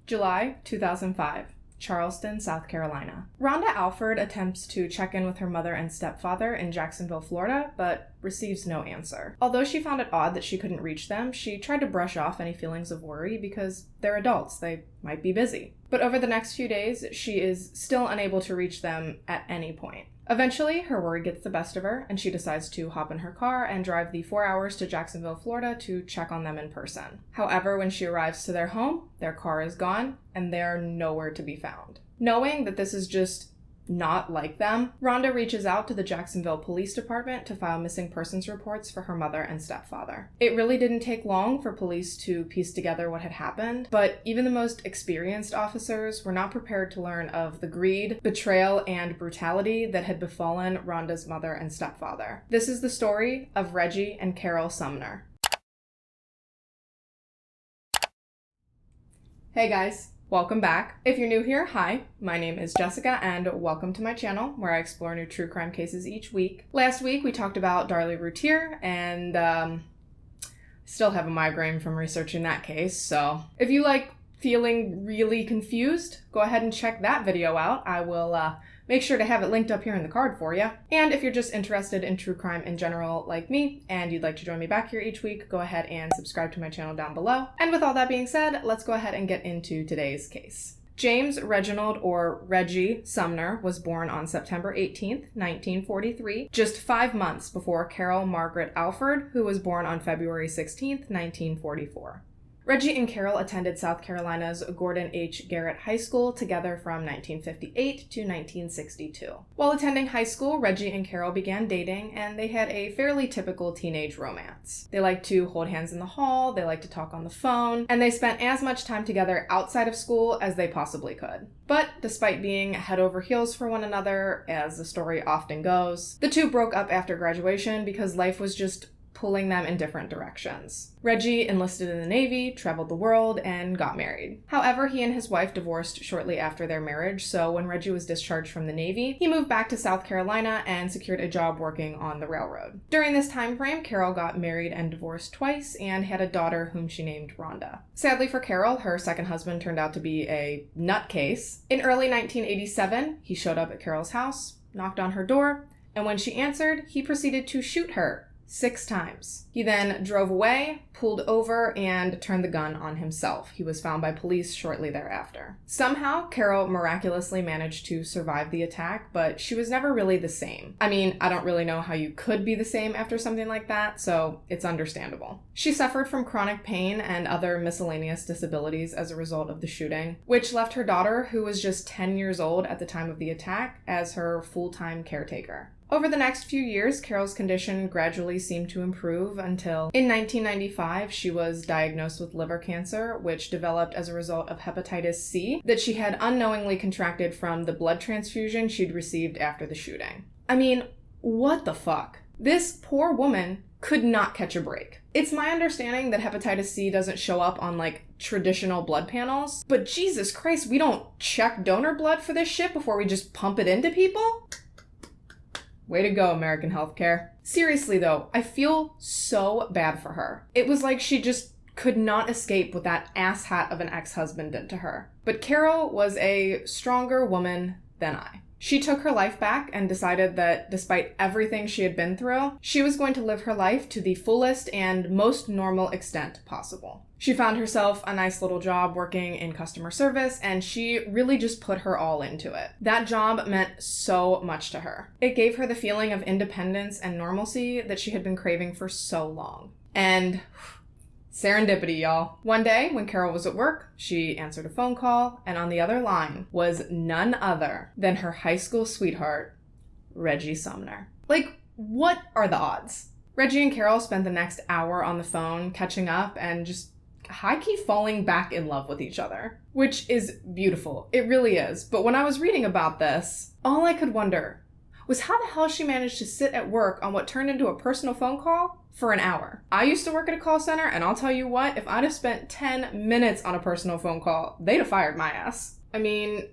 July 2005, Charleston, South Carolina. Rhonda Alford attempts to check in with her mother and stepfather in Jacksonville, Florida, but receives no answer. Although she found it odd that she couldn't reach them, she tried to brush off any feelings of worry because they're adults, they might be busy. But over the next few days, she is still unable to reach them at any point. Eventually, her worry gets the best of her, and she decides to hop in her car and drive the 4 hours to Jacksonville, Florida to check on them in person. However, when she arrives to their home, their car is gone, and they're nowhere to be found. Knowing that this is just not like them, Rhonda reaches out to the Jacksonville Police Department to file missing persons reports for her mother and stepfather. It really didn't take long for police to piece together what had happened, but even the most experienced officers were not prepared to learn of the greed, betrayal, and brutality that had befallen Rhonda's mother and stepfather. This is the story of Reggie and Carol Sumner. Hey guys. Welcome back. If you're new here, hi, my name is Jessica and welcome to my channel where I explore new true crime cases each week. Last week we talked about Darlie Routier and still have a migraine from researching that case, so if you like feeling really confused, go ahead and check that video out. I will make sure to have it linked up here in the card for you. And if you're just interested in true crime in general like me, and you'd like to join me back here each week, go ahead and subscribe to my channel down below. And with all that being said, let's go ahead and get into today's case. James Reginald, or Reggie, Sumner was born on September 18th, 1943, just 5 months before Carol Margaret Alford, who was born on February 16th, 1944. Reggie and Carol attended South Carolina's Gordon H. Garrett High School together from 1958 to 1962. While attending high school, Reggie and Carol began dating, and they had a fairly typical teenage romance. They liked to hold hands in the hall, they liked to talk on the phone, and they spent as much time together outside of school as they possibly could. But despite being head over heels for one another, as the story often goes, the two broke up after graduation because life was just pulling them in different directions. Reggie enlisted in the Navy, traveled the world, and got married. However, he and his wife divorced shortly after their marriage, so when Reggie was discharged from the Navy, he moved back to South Carolina and secured a job working on the railroad. During this time frame, Carol got married and divorced twice and had a daughter whom she named Rhonda. Sadly for Carol, her second husband turned out to be a nutcase. In early 1987, he showed up at Carol's house, knocked on her door, and when she answered, he proceeded to shoot her 6 times. He then drove away, pulled over, and turned the gun on himself. He was found by police shortly thereafter. Somehow, Carol miraculously managed to survive the attack, but she was never really the same. I mean, I don't really know how you could be the same after something like that, so it's understandable. She suffered from chronic pain and other miscellaneous disabilities as a result of the shooting, which left her daughter, who was just 10 years old at the time of the attack, as her full-time caretaker. Over the next few years, Carol's condition gradually seemed to improve until in 1995 she was diagnosed with liver cancer, which developed as a result of hepatitis C that she had unknowingly contracted from the blood transfusion she'd received after the shooting. I mean, what the fuck? This poor woman could not catch a break. It's my understanding that hepatitis C doesn't show up on traditional blood panels, but Jesus Christ, we don't check donor blood for this shit before we just pump it into people? Way to go, American healthcare. Seriously though, I feel so bad for her. It was like she just could not escape what that asshat of an ex-husband did to her. But Carol was a stronger woman than I. She took her life back and decided that despite everything she had been through, she was going to live her life to the fullest and most normal extent possible. She found herself a nice little job working in customer service, and she really just put her all into it. That job meant so much to her. It gave her the feeling of independence and normalcy that she had been craving for so long. And serendipity, y'all. One day, when Carol was at work, she answered a phone call, and on the other line was none other than her high school sweetheart, Reggie Sumner. What are the odds? Reggie and Carol spent the next hour on the phone catching up and just high-key falling back in love with each other, which is beautiful. It really is. But when I was reading about this, all I could wonder was how the hell she managed to sit at work on what turned into a personal phone call for an hour. I used to work at a call center, and I'll tell you what, if I'd have spent 10 minutes on a personal phone call, they'd have fired my ass. I mean,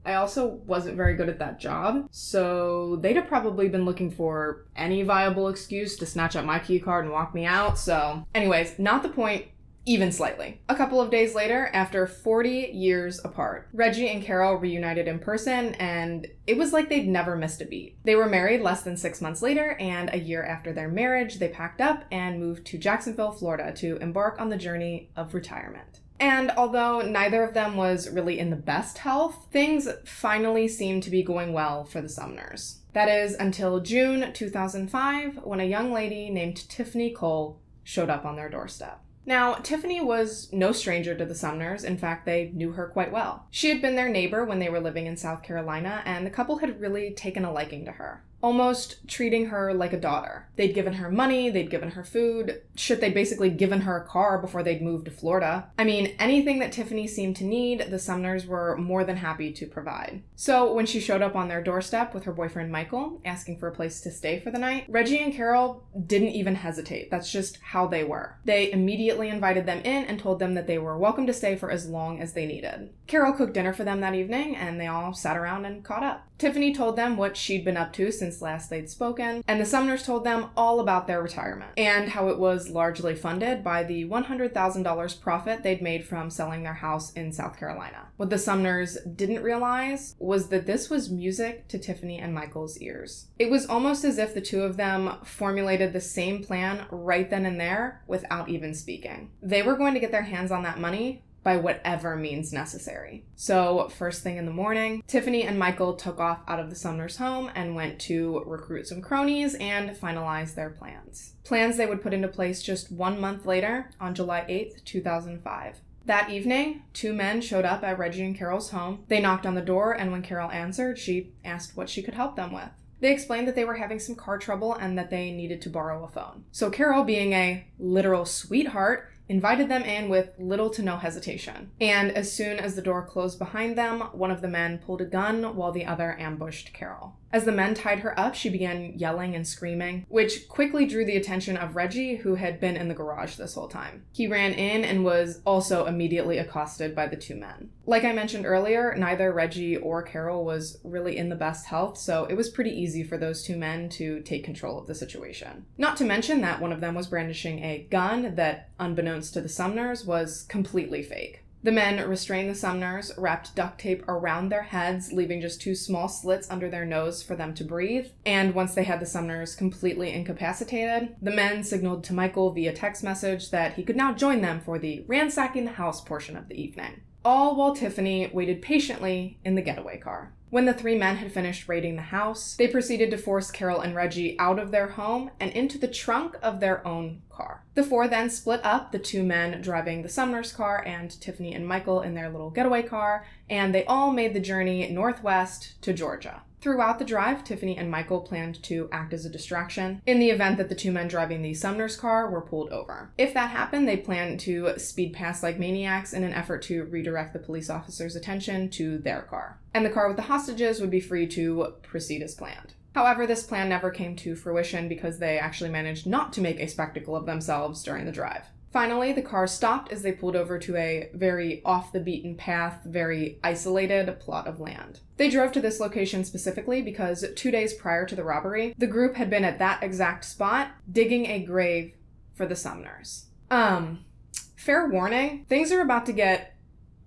I also wasn't very good at that job, so they'd have probably been looking for any viable excuse to snatch up my key card and walk me out, so anyways, not the point. even slightly. A couple of days later, after 40 years apart, Reggie and Carol reunited in person, and it was like they'd never missed a beat. They were married less than 6 months later, and a year after their marriage, they packed up and moved to Jacksonville, Florida to embark on the journey of retirement. And although neither of them was really in the best health, things finally seemed to be going well for the Sumners. That is, until June 2005, when a young lady named Tiffany Cole showed up on their doorstep. Now, Tiffany was no stranger to the Sumners. In fact, they knew her quite well. She had been their neighbor when they were living in South Carolina, and the couple had really taken a liking to her, almost treating her like a daughter. They'd given her money, they'd given her food. Shit, they'd basically given her a car before they'd moved to Florida. I mean, anything that Tiffany seemed to need, the Sumners were more than happy to provide. So when she showed up on their doorstep with her boyfriend Michael, asking for a place to stay for the night, Reggie and Carol didn't even hesitate. That's just how they were. They immediately invited them in and told them that they were welcome to stay for as long as they needed. Carol cooked dinner for them that evening, and they all sat around and caught up. Tiffany told them what she'd been up to since last they'd spoken, and the Sumners told them all about their retirement and how it was largely funded by the $100,000 profit they'd made from selling their house in South Carolina. What the Sumners didn't realize was that this was music to Tiffany and Michael's ears. It was almost as if the two of them formulated the same plan right then and there without even speaking. They were going to get their hands on that money by whatever means necessary. So first thing in the morning, Tiffany and Michael took off out of the Sumners' home and went to recruit some cronies and finalize their plans. Plans they would put into place just 1 month later on July 8th, 2005. That evening, 2 men showed up at Reggie and Carol's home. They knocked on the door, and when Carol answered, she asked what she could help them with. They explained that they were having some car trouble and that they needed to borrow a phone. So Carol, being a literal sweetheart, invited them in with little to no hesitation. And as soon as the door closed behind them, one of the men pulled a gun while the other ambushed Carol. As the men tied her up, she began yelling and screaming, which quickly drew the attention of Reggie, who had been in the garage this whole time. He ran in and was also immediately accosted by the 2 men. Like I mentioned earlier, neither Reggie or Carol was really in the best health, so it was pretty easy for those 2 men to take control of the situation. Not to mention that one of them was brandishing a gun that, unbeknownst to the Sumners, was completely fake. The men restrained the Sumners, wrapped duct tape around their heads, leaving just 2 small slits under their nose for them to breathe. And once they had the Sumners completely incapacitated, the men signaled to Michael via text message that he could now join them for the ransacking the house portion of the evening. All while Tiffany waited patiently in the getaway car. When the 3 men had finished raiding the house, they proceeded to force Carol and Reggie out of their home and into the trunk of their own car. The 4 then split up, the 2 men driving the Sumners' car and Tiffany and Michael in their little getaway car, and they all made the journey northwest to Georgia. Throughout the drive, Tiffany and Michael planned to act as a distraction in the event that the 2 men driving the Sumners' car were pulled over. If that happened, they planned to speed past like maniacs in an effort to redirect the police officers' attention to their car. And the car with the hostages would be free to proceed as planned. However, this plan never came to fruition because they actually managed not to make a spectacle of themselves during the drive. Finally, the car stopped as they pulled over to a very off-the-beaten-path, very isolated plot of land. They drove to this location specifically because 2 days prior to the robbery, the group had been at that exact spot digging a grave for the Sumners. Fair warning, things are about to get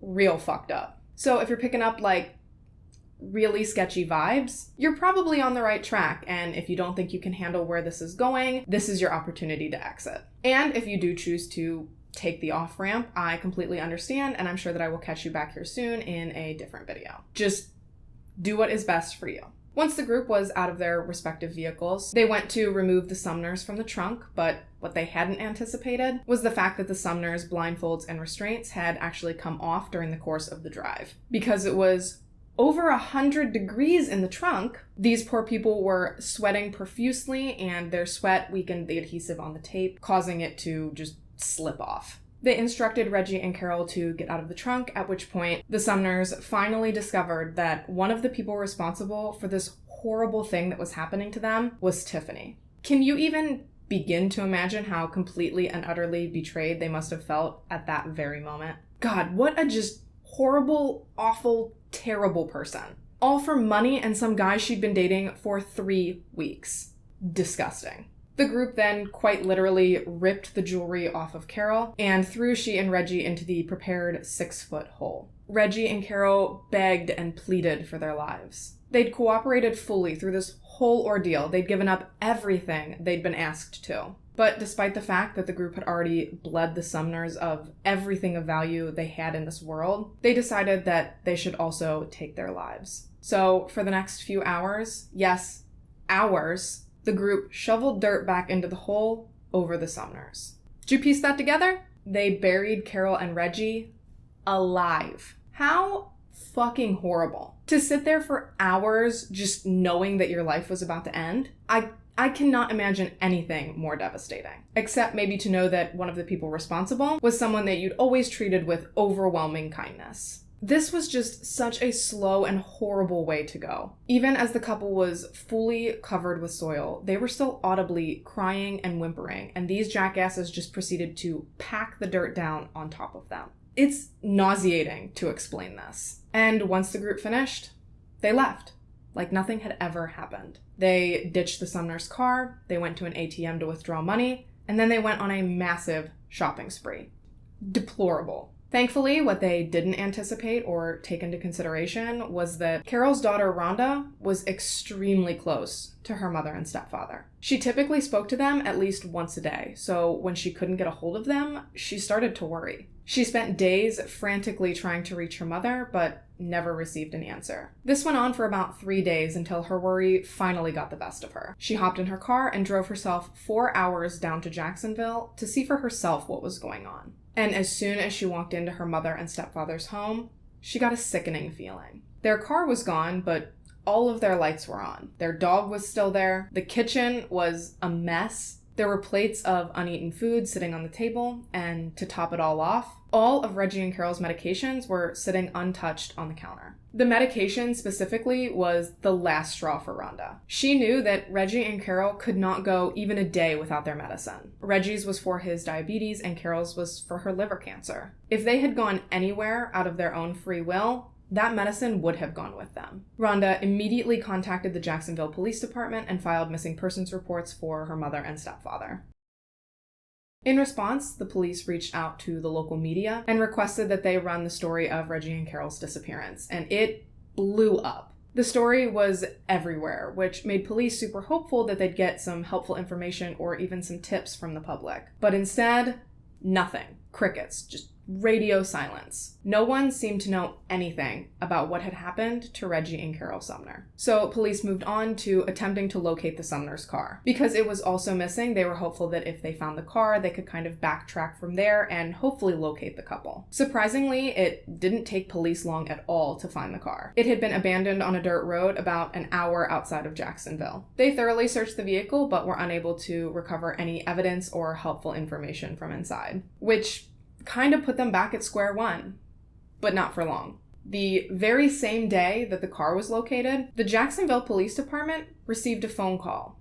real fucked up. So if you're picking up, like, really sketchy vibes, you're probably on the right track, and if you don't think you can handle where this is going, this is your opportunity to exit. And if you do choose to take the off-ramp, I completely understand, and I'm sure that I will catch you back here soon in a different video. Just do what is best for you. Once the group was out of their respective vehicles, they went to remove the Sumners from the trunk, but what they hadn't anticipated was the fact that the Sumners' blindfolds and restraints had actually come off during the course of the drive. Because it was over 100 degrees in the trunk, these poor people were sweating profusely, and their sweat weakened the adhesive on the tape, causing it to just slip off. They instructed Reggie and Carol to get out of the trunk, at which point the Sumners finally discovered that one of the people responsible for this horrible thing that was happening to them was Tiffany. Can you even begin to imagine how completely and utterly betrayed they must have felt at that very moment? God, what a just horrible, awful, terrible person. All for money and some guy she'd been dating for 3 weeks. Disgusting. The group then quite literally ripped the jewelry off of Carol and threw she and Reggie into the prepared 6-foot hole. Reggie and Carol begged and pleaded for their lives. They'd cooperated fully through this whole ordeal. They'd given up everything they'd been asked to. But despite the fact that the group had already bled the Sumners of everything of value they had in this world, they decided that they should also take their lives. So for the next few hours, yes, hours, the group shoveled dirt back into the hole over the Sumners. Did you piece that together? They buried Carol and Reggie alive. How fucking horrible. To sit there for hours just knowing that your life was about to end. I cannot imagine anything more devastating, except maybe to know that one of the people responsible was someone that you'd always treated with overwhelming kindness. This was just such a slow and horrible way to go. Even as the couple was fully covered with soil, they were still audibly crying and whimpering, and these jackasses just proceeded to pack the dirt down on top of them. It's nauseating to explain this. And once the group finished, they left. Like nothing had ever happened. They ditched the Sumners' car, they went to an ATM to withdraw money, and then they went on a massive shopping spree. Deplorable. Thankfully, what they didn't anticipate or take into consideration was that Carol's daughter, Rhonda, was extremely close to her mother and stepfather. She typically spoke to them at least once a day, so when she couldn't get a hold of them, she started to worry. She spent days frantically trying to reach her mother, but never received an answer. This went on for about 3 days until her worry finally got the best of her. She hopped in her car and drove herself 4 hours down to Jacksonville to see for herself what was going on. And as soon as she walked into her mother and stepfather's home, she got a sickening feeling. Their car was gone, but all of their lights were on. Their dog was still there. The kitchen was a mess. There were plates of uneaten food sitting on the table, and to top it all off, all of Reggie and Carol's medications were sitting untouched on the counter. The medication specifically was the last straw for Rhonda. She knew that Reggie and Carol could not go even a day without their medicine. Reggie's was for his diabetes and Carol's was for her liver cancer. If they had gone anywhere out of their own free will, that medicine would have gone with them. Rhonda immediately contacted the Jacksonville Police Department and filed missing persons reports for her mother and stepfather. In response, the police reached out to the local media and requested that they run the story of Reggie and Carol's disappearance, and it blew up. The story was everywhere, which made police super hopeful that they'd get some helpful information or even some tips from the public. But instead, nothing. Crickets. Just radio silence. No one seemed to know anything about what had happened to Reggie and Carol Sumner. So police moved on to attempting to locate the Sumners' car. Because it was also missing, they were hopeful that if they found the car, they could kind of backtrack from there and hopefully locate the couple. Surprisingly, it didn't take police long at all to find the car. It had been abandoned on a dirt road about an hour outside of Jacksonville. They thoroughly searched the vehicle, but were unable to recover any evidence or helpful information from inside, which kind of put them back at square one, but not for long. The very same day that the car was located, the Jacksonville Police Department received a phone call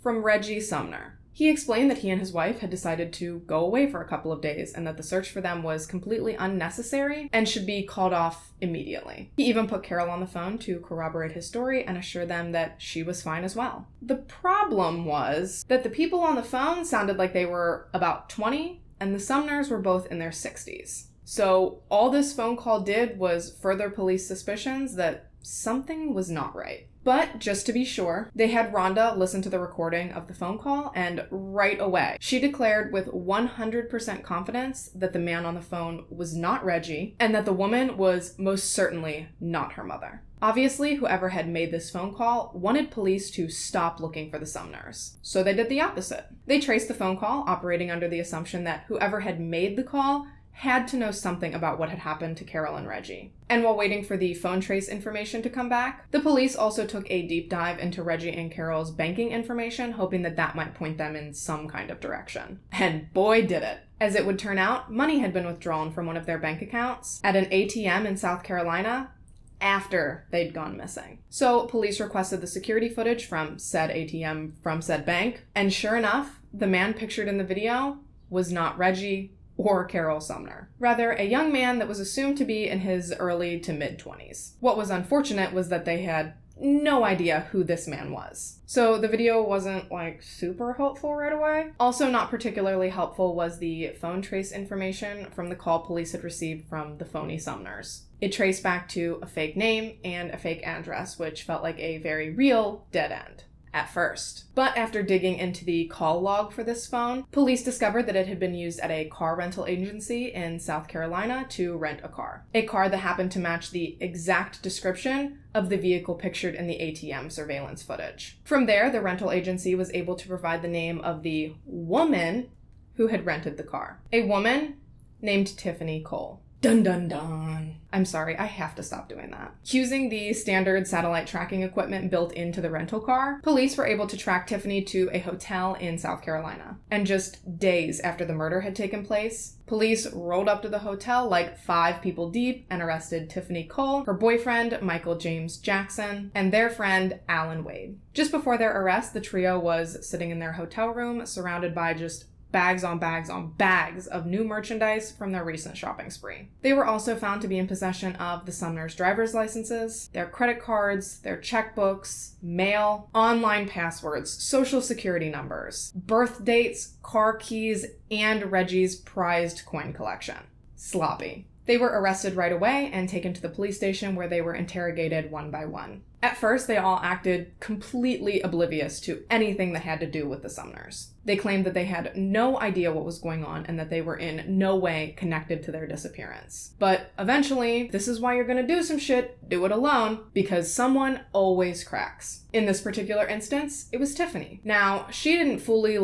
from Reggie Sumner. He explained that he and his wife had decided to go away for a couple of days and that the search for them was completely unnecessary and should be called off immediately. He even put Carol on the phone to corroborate his story and assure them that she was fine as well. The problem was that the people on the phone sounded like they were about 20, and the Sumners were both in their 60s. So all this phone call did was further police suspicions that something was not right. But just to be sure, they had Rhonda listen to the recording of the phone call, and right away, she declared with 100% confidence that the man on the phone was not Reggie, and that the woman was most certainly not her mother. Obviously, whoever had made this phone call wanted police to stop looking for the Sumners, so they did the opposite. They traced the phone call, operating under the assumption that whoever had made the call had to know something about what had happened to Carol and Reggie. And while waiting for the phone trace information to come back, the police also took a deep dive into Reggie and Carol's banking information, hoping that that might point them in some kind of direction. And boy did it. As it would turn out, money had been withdrawn from one of their bank accounts at an ATM in South Carolina after they'd gone missing. So police requested the security footage from said ATM from said bank, and sure enough, the man pictured in the video was not Reggie or Carol Sumner. Rather, a young man that was assumed to be in his early to mid-20s. What was unfortunate was that they had no idea who this man was. So the video wasn't like super helpful right away. Also not particularly helpful was the phone trace information from the call police had received from the phony Sumners. It traced back to a fake name and a fake address, which felt like a very real dead end at first. But after digging into the call log for this phone, police discovered that it had been used at a car rental agency in South Carolina to rent a car. A car that happened to match the exact description of the vehicle pictured in the ATM surveillance footage. From there, the rental agency was able to provide the name of the woman who had rented the car. A woman named Tiffany Cole. Dun dun dun. I'm sorry, I have to stop doing that. Using the standard satellite tracking equipment built into the rental car, police were able to track Tiffany to a hotel in South Carolina. And just days after the murder had taken place, police rolled up to the hotel like 5 people deep and arrested Tiffany Cole, her boyfriend, Michael James Jackson, and their friend, Alan Wade. Just before their arrest, the trio was sitting in their hotel room, surrounded by just bags on bags on bags of new merchandise from their recent shopping spree. They were also found to be in possession of the Sumners' driver's licenses, their credit cards, their checkbooks, mail, online passwords, social security numbers, birth dates, car keys, and Reggie's prized coin collection. Sloppy. They were arrested right away and taken to the police station where they were interrogated one by one. At first, they all acted completely oblivious to anything that had to do with the Sumners. They claimed that they had no idea what was going on and that they were in no way connected to their disappearance. But eventually, this is why you're gonna do some shit, do it alone, because someone always cracks. In this particular instance, it was Tiffany. Now, she didn't fully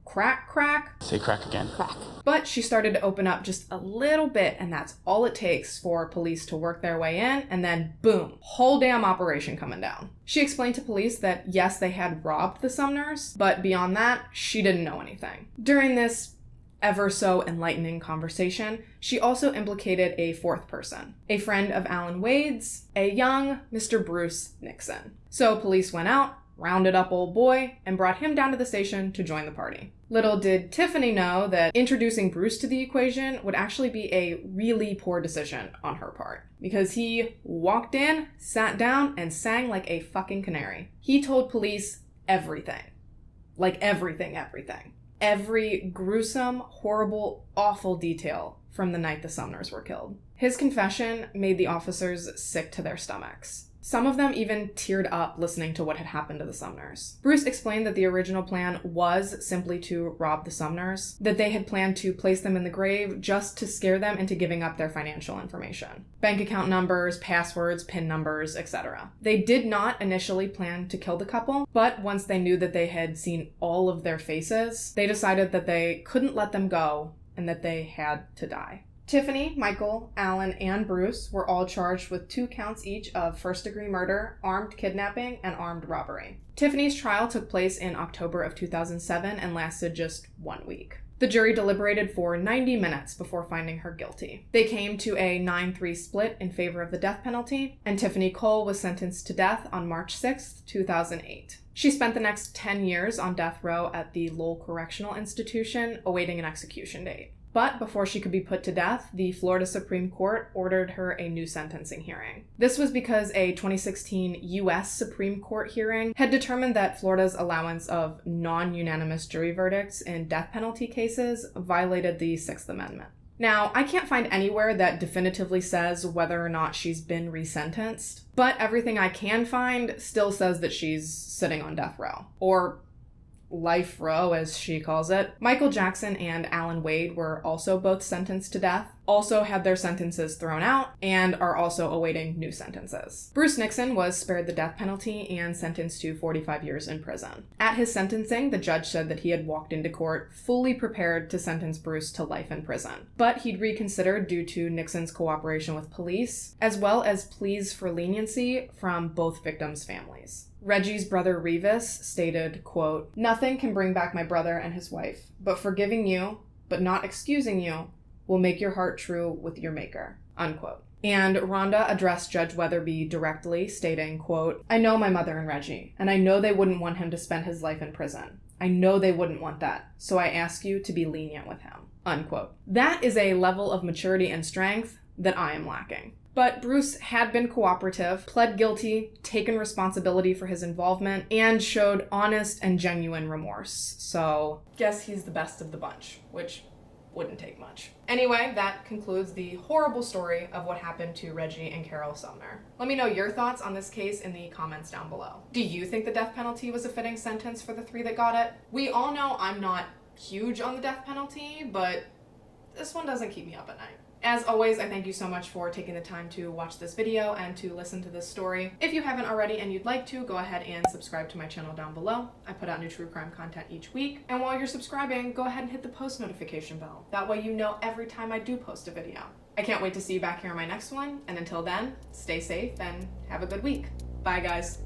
crack. Say crack again. Crack. But she started to open up just a little bit, and that's all it takes for police to work their way in, and then boom, whole damn operation coming down. She explained to police that yes, they had robbed the Sumners, but beyond that, she didn't know anything. During this ever so enlightening conversation, she also implicated a 4th person, a friend of Alan Wade's, a young Mr. Bruce Nixon. So police went out, rounded up old boy, and brought him down to the station to join the party. Little did Tiffany know that introducing Bruce to the equation would actually be a really poor decision on her part, because he walked in, sat down, and sang like a fucking canary. He told police everything. Like everything. Every gruesome, horrible, awful detail from the night the Sumners were killed. His confession made the officers sick to their stomachs. Some of them even teared up listening to what had happened to the Sumners. Bruce explained that the original plan was simply to rob the Sumners, that they had planned to place them in the grave just to scare them into giving up their financial information. Bank account numbers, passwords, PIN numbers, etc. They did not initially plan to kill the couple, but once they knew that they had seen all of their faces, they decided that they couldn't let them go and that they had to die. Tiffany, Michael, Alan, and Bruce were all charged with 2 counts each of first-degree murder, armed kidnapping, and armed robbery. Tiffany's trial took place in October of 2007 and lasted just 1 week. The jury deliberated for 90 minutes before finding her guilty. They came to a 9-3 split in favor of the death penalty, and Tiffany Cole was sentenced to death on March 6, 2008. She spent the next 10 years on death row at the Lowell Correctional Institution, awaiting an execution date. But before she could be put to death, the Florida Supreme Court ordered her a new sentencing hearing. This was because a 2016 U.S. Supreme Court hearing had determined that Florida's allowance of non-unanimous jury verdicts in death penalty cases violated the Sixth Amendment. Now, I can't find anywhere that definitively says whether or not she's been resentenced, but everything I can find still says that she's sitting on death row, or life row, as she calls it. Michael Jackson and Alan Wade were also both sentenced to death, also had their sentences thrown out, and are also awaiting new sentences. Bruce Nixon was spared the death penalty and sentenced to 45 years in prison. At his sentencing, the judge said that he had walked into court fully prepared to sentence Bruce to life in prison, but he'd reconsidered due to Nixon's cooperation with police, as well as pleas for leniency from both victims' families. Reggie's brother Revis stated, quote, "Nothing can bring back my brother and his wife, but forgiving you, but not excusing you, will make your heart true with your maker," unquote. And Rhonda addressed Judge Weatherby directly, stating, quote, "I know my mother and Reggie, and I know they wouldn't want him to spend his life in prison. I know they wouldn't want that, so I ask you to be lenient with him," unquote. That is a level of maturity and strength that I am lacking. But Bruce had been cooperative, pled guilty, taken responsibility for his involvement, and showed honest and genuine remorse. So, guess he's the best of the bunch, which wouldn't take much. Anyway, that concludes the horrible story of what happened to Reggie and Carol Sumner. Let me know your thoughts on this case in the comments down below. Do you think the death penalty was a fitting sentence for the 3 that got it? We all know I'm not huge on the death penalty, but this one doesn't keep me up at night. As always, I thank you so much for taking the time to watch this video and to listen to this story. If you haven't already and you'd like to, go ahead and subscribe to my channel down below. I put out new true crime content each week. And while you're subscribing, go ahead and hit the post notification bell. That way you know every time I do post a video. I can't wait to see you back here on my next one. And until then, stay safe and have a good week. Bye, guys.